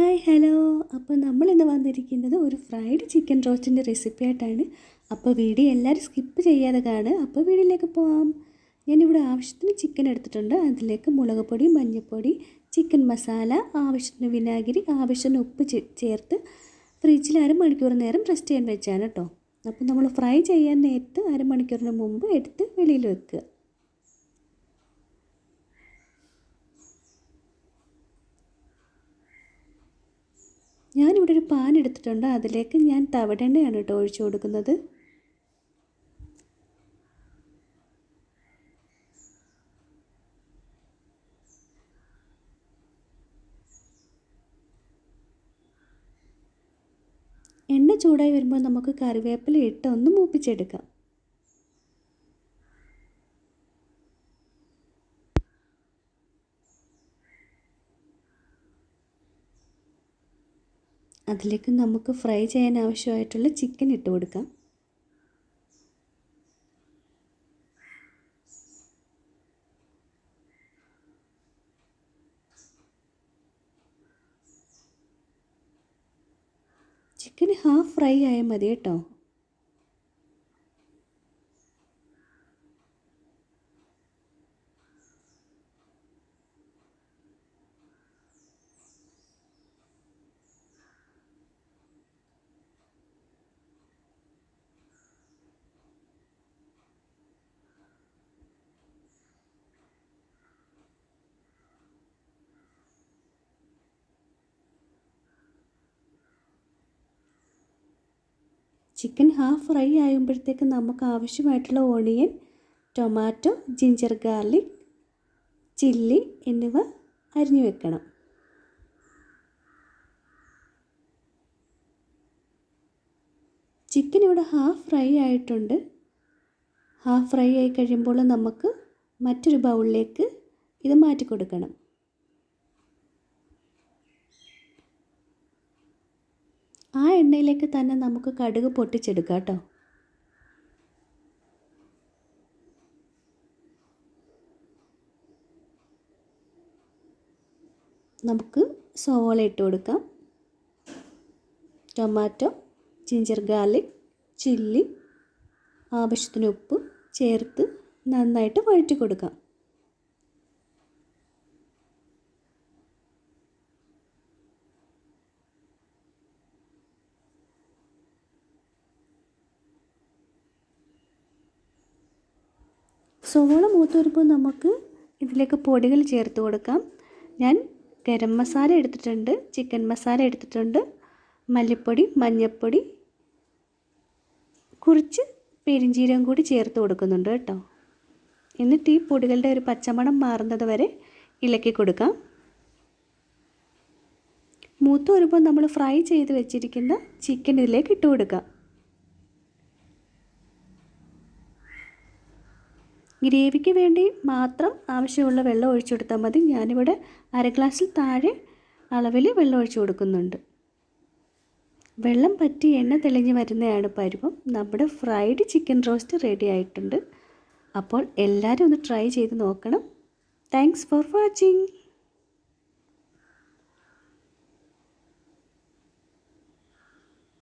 Hi hello. അപ്പോൾ നമ്മളിന്ന് വന്നിരിക്കുന്നത് ഒരു ഫ്രൈഡ് ചിക്കൻ റോസ്റ്റിൻ്റെ റെസിപ്പി ആയിട്ടാണ്. അപ്പോൾ വീഡിയോ എല്ലാവരും സ്കിപ്പ് ചെയ്യാതെ കാണുക. അപ്പോൾ വീഡിയോയിലേക്ക് പോകാം. ഞാനിവിടെ ആവശ്യത്തിന് ചിക്കൻ എടുത്തിട്ടുണ്ട്. അതിലേക്ക് മുളക് പൊടി, മഞ്ഞൾപ്പൊടി, ചിക്കൻ മസാല, ആവശ്യത്തിന് വിനാഗിരി, ആവശ്യത്തിന് ഉപ്പ് ചേർത്ത് ഫ്രിഡ്ജിൽ അരമണിക്കൂർ നേരം റെസ്റ്റ് ചെയ്യാൻ വെച്ചാണ് കേട്ടോ. അപ്പോൾ നമ്മൾ ഫ്രൈ ചെയ്യാൻ നേരത്ത് അരമണിക്കൂറിന് മുമ്പ് എടുത്ത് വെളിയിൽ വെക്കുക. ഞാനിവിടെ ഒരു പാൻ എടുത്തിട്ടുണ്ട്. അതിലേക്ക് ഞാൻ തവിടെണ്ണയാണ് കേട്ടോ ഒഴിച്ചു കൊടുക്കുന്നത്. എണ്ണ ചൂടായി വരുമ്പോൾ നമുക്ക് കറിവേപ്പില ഇട്ട് ഒന്ന് മൂപ്പിച്ചെടുക്കാം. അതിലേക്ക് നമുക്ക് ഫ്രൈ ചെയ്യാൻ ആവശ്യമായിട്ടുള്ള ചിക്കൻ ഇട്ട് കൊടുക്കാം. ചിക്കൻ ഹാഫ് ഫ്രൈ ആയാൽ മതി കേട്ടോ. ചിക്കൻ ഹാഫ് ഫ്രൈ ആകുമ്പോഴത്തേക്ക് നമുക്ക് ആവശ്യമായിട്ടുള്ള onion, tomato, ginger garlic, chilli എന്നിവ അരിഞ്ഞു വെക്കണം. ചിക്കൻ ഇവിടെ ഹാഫ് ഫ്രൈ ആയിട്ടുണ്ട്. ഹാഫ് ഫ്രൈ ആയി കഴിയുമ്പോൾ നമുക്ക് മറ്റൊരു ബൗളിലേക്ക് ഇത് മാറ്റി കൊടുക്കണം. ആ എണ്ണയിലേക്ക് തന്നെ നമുക്ക് കടുക് പൊട്ടിച്ചെടുക്കാം കേട്ടോ. നമുക്ക് സവോള ഇട്ട് കൊടുക്കാം. ടൊമാറ്റോ, ജിഞ്ചർ ഗാർലിക്, ചില്ലി, ആവശ്യത്തിന് ഉപ്പ് ചേർത്ത് നന്നായിട്ട് വഴറ്റി കൊടുക്കാം. സവോള മൂത്ത് വരുമ്പോൾ നമുക്ക് ഇതിലേക്ക് പൊടികൾ ചേർത്ത് കൊടുക്കാം. ഞാൻ ഗരം മസാല എടുത്തിട്ടുണ്ട്, ചിക്കൻ മസാല എടുത്തിട്ടുണ്ട്, മല്ലിപ്പൊടി, മഞ്ഞൾപ്പൊടി, കുറച്ച് പെരിഞ്ചീരകം കൂടി ചേർത്ത് കൊടുക്കുന്നുണ്ട് കേട്ടോ. എന്നിട്ട് ഈ പൊടികളുടെ ഒരു പച്ചമണം മാറുന്നത് വരെ ഇളക്കി കൊടുക്കാം. മൂത്ത് വരുമ്പോൾ നമ്മൾ ഫ്രൈ ചെയ്ത് വെച്ചിരിക്കുന്ന ചിക്കൻ ഇതിലേക്ക് ഇട്ട് കൊടുക്കാം. ഗ്രേവിക്ക് വേണ്ടി മാത്രം ആവശ്യമുള്ള വെള്ളം ഒഴിച്ചു കൊടുത്താൽ മതി. ഞാനിവിടെ അര ഗ്ലാസ്സിൽ താഴെ അളവിൽ വെള്ളം ഒഴിച്ചു കൊടുക്കുന്നുണ്ട്. വെള്ളം പറ്റി എണ്ണ തെളിഞ്ഞ് വരുന്നതാണ് പരുവം. നമ്മുടെ ഫ്രൈഡ് ചിക്കൻ റോസ്റ്റ് റെഡി ആയിട്ടുണ്ട്. അപ്പോൾ എല്ലാവരും ഒന്ന് ട്രൈ ചെയ്ത് നോക്കണം. Thanks for watching.